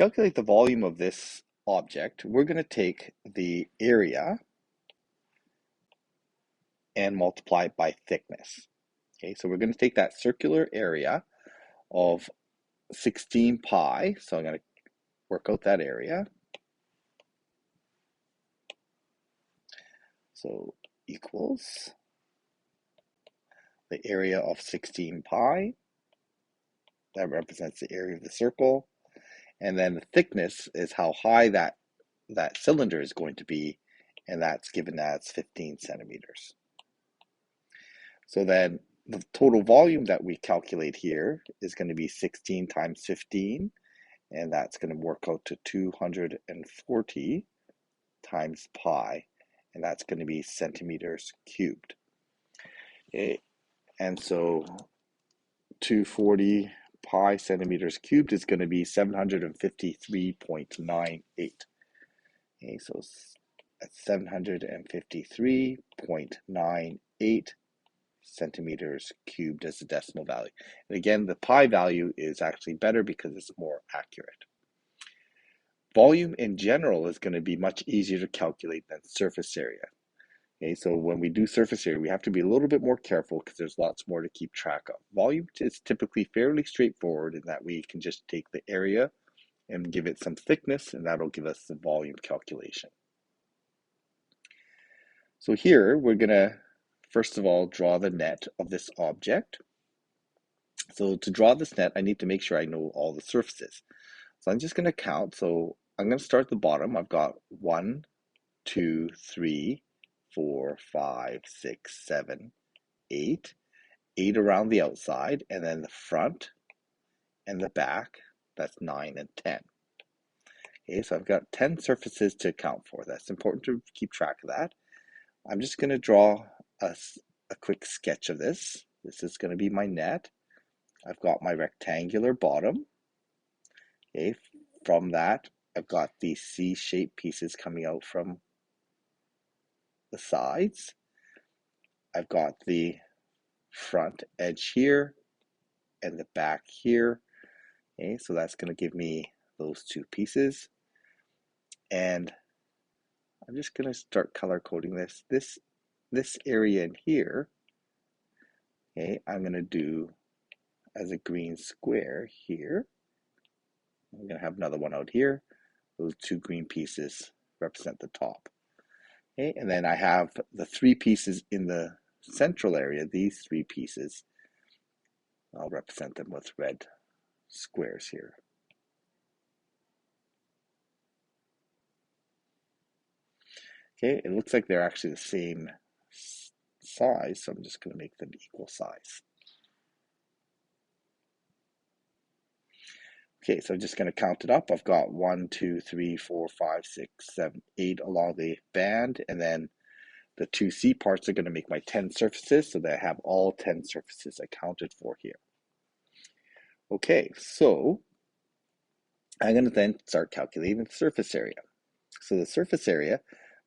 calculate the volume of this object, we're going to take the area and multiply it by thickness. Okay, so we're going to take that circular area of 16 pi. So I'm going to work out that area. So equals the area of 16 pi. That represents the area of the circle. And then the thickness is how high that cylinder is going to be, and that's given as 15 centimeters. So then the total volume that we calculate here is going to be 16 times 15, and that's going to work out to 240 times pi, and that's going to be centimeters cubed. Okay, and so 240 pi centimeters cubed is going to be 753.98. Okay, so that's 753.98 centimeters cubed as a decimal value. And again, the pi value is actually better because it's more accurate. Volume in general is going to be much easier to calculate than surface area. Okay, so when we do surface area, we have to be a little bit more careful because there's lots more to keep track of. Volume is typically fairly straightforward in that we can just take the area and give it some thickness, and that'll give us the volume calculation. So here we're going to first of all draw the net of this object. So to draw this net, I need to make sure I know all the surfaces. So I'm just going to count. So I'm going to start at the bottom. I've got 1, 2, 3, 4, 5, 6, 7, 8. 8 around the outside, and then the front and the back, that's 9 and 10. Okay, so I've got 10 surfaces to account for. That's important to keep track of that. I'm just going to draw a quick sketch of this. This is going to be my net. I've got my rectangular bottom. Okay, from that, I've got these C-shaped pieces coming out from the sides. I've got the front edge here and the back here. Okay, so that's going to give me those two pieces. And I'm just going to start color coding this. This area in here, okay, I'm going to do as a green square here. I'm going to have another one out here. Those two green pieces represent the top. Okay, and then I have the three pieces in the central area. These three pieces, I'll represent them with red squares here. Okay, it looks like they're actually the same size, so I'm just going to make them equal size. Okay, so I'm just going to count it up. I've got 1, 2, 3, 4, 5, 6, 7, 8 along the band, and then the two C parts are going to make my 10 surfaces, so that I have all 10 surfaces accounted for here. Okay, so I'm going to then start calculating the surface area. So the surface area,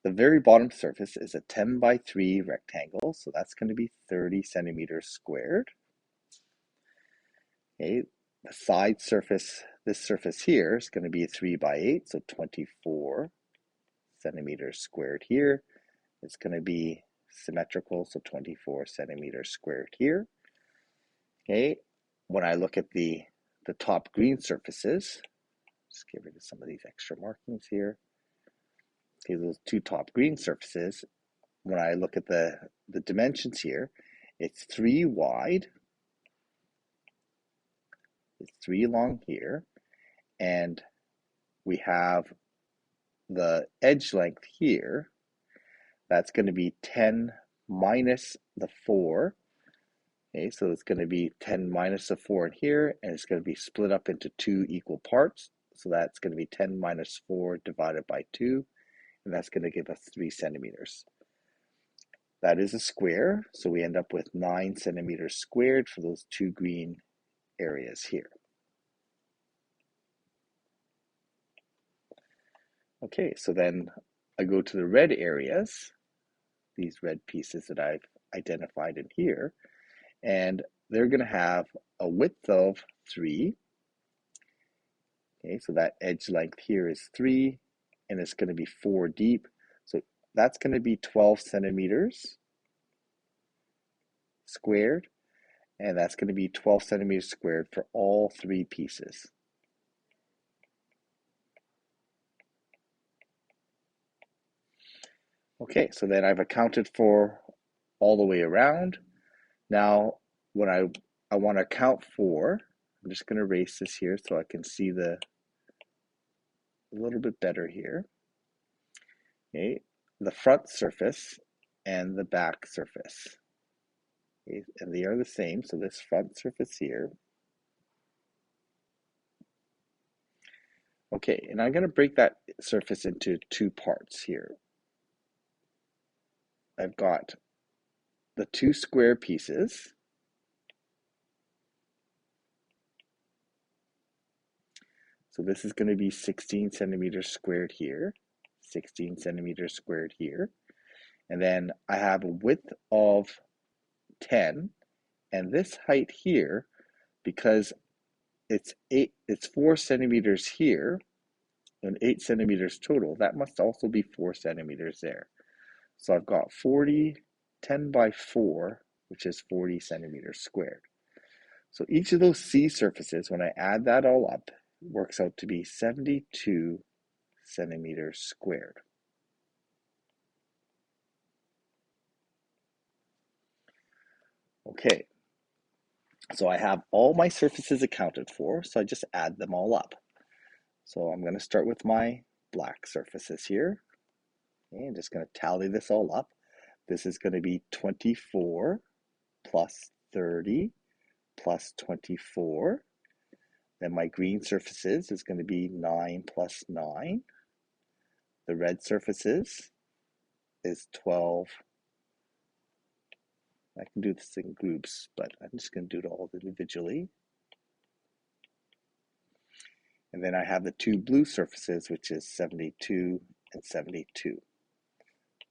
the very bottom surface is a 10 by 3 rectangle, so that's going to be 30 centimeters squared. Okay, the side surface, this surface here is going to be 3 by 8, so 24 centimeters squared here. It's going to be symmetrical, so 24 centimeters squared here. Okay, when I look at the top green surfaces, just get rid of some of these extra markings here. Okay, those two top green surfaces, when I look at the dimensions here, it's 3 wide, it's 3 along here, and we have the edge length here, that's going to be 10 minus the 4. Okay, so it's going to be 10 minus the 4 in here, and it's going to be split up into 2 equal parts. So that's going to be 10 minus 4 divided by 2, and that's going to give us 3 centimeters. That is a square, so we end up with 9 centimeters squared for those two green areas here. Okay, so then I go to the red areas, these red pieces that I've identified in here, and they're going to have a width of 3, Okay, so that edge length here is 3, and it's going to be 4 deep. So that's going to be 12 centimeters squared, and that's going to be 12 centimeters squared for all 3 pieces. Okay, so then I've accounted for all the way around. Now, when I want to account for, I'm just going to erase this here so I can see a little bit better here. Okay, the front surface and the back surface. Okay, and they are the same, so this front surface here. Okay, and I'm going to break that surface into 2 parts here. I've got the 2 square pieces. So this is going to be 16 centimeters squared here, 16 centimeters squared here. And then I have a width of 10, and this height here, because it's 4 centimeters here and 8 centimeters total, that must also be 4 centimeters there. So I've got 10 by 4, which is 40 centimeters squared. So each of those C surfaces, when I add that all up, works out to be 72 centimeters squared. Okay, so I have all my surfaces accounted for, so I just add them all up. So I'm going to start with my black surfaces here. Okay, I'm just going to tally this all up. This is going to be 24 plus 30 plus 24. Then my green surfaces is going to be 9 plus 9. The red surfaces is 12. I can do this in groups, but I'm just going to do it all individually. And then I have the 2 blue surfaces, which is 72 and 72.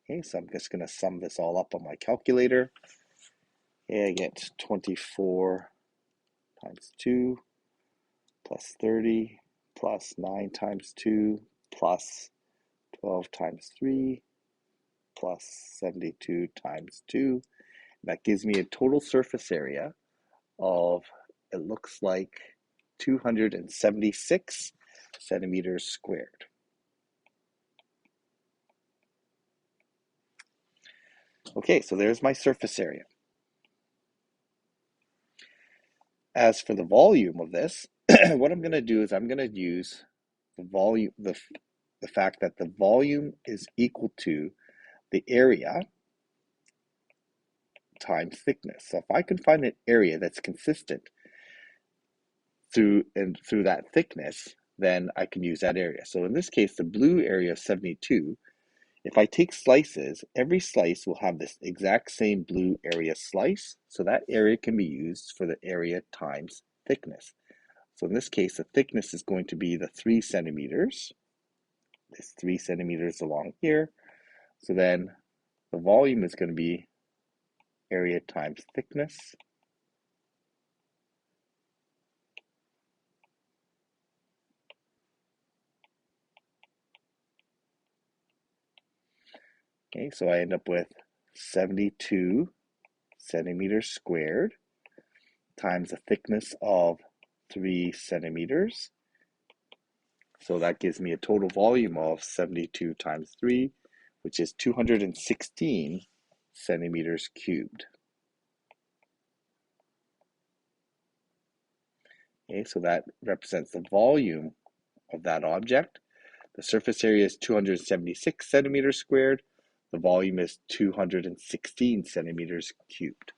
Okay, so I'm just going to sum this all up on my calculator. Okay, I get 24 times 2 plus 30 plus 9 times 2 plus 12 times 3 plus 72 times 2. That gives me a total surface area of, it looks like, 276 centimeters squared. Okay, so there's my surface area. As for the volume of this, what I'm going to do is I'm going to use the volume, the fact that the volume is equal to the area times thickness. So if I can find an area that's consistent through that thickness, then I can use that area. So in this case, the blue area of 72, if I take slices, every slice will have this exact same blue area slice. So that area can be used for the area times thickness. So in this case, the thickness is going to be the 3 centimeters. This 3 centimeters along here. So then the volume is going to be area times thickness. Okay, so I end up with 72 centimeters squared times a thickness of 3 centimeters. So that gives me a total volume of 72 times 3, which is 216 centimeters cubed. Okay, so that represents the volume of that object. The surface area is 276 centimeters squared. The volume is 216 centimeters cubed.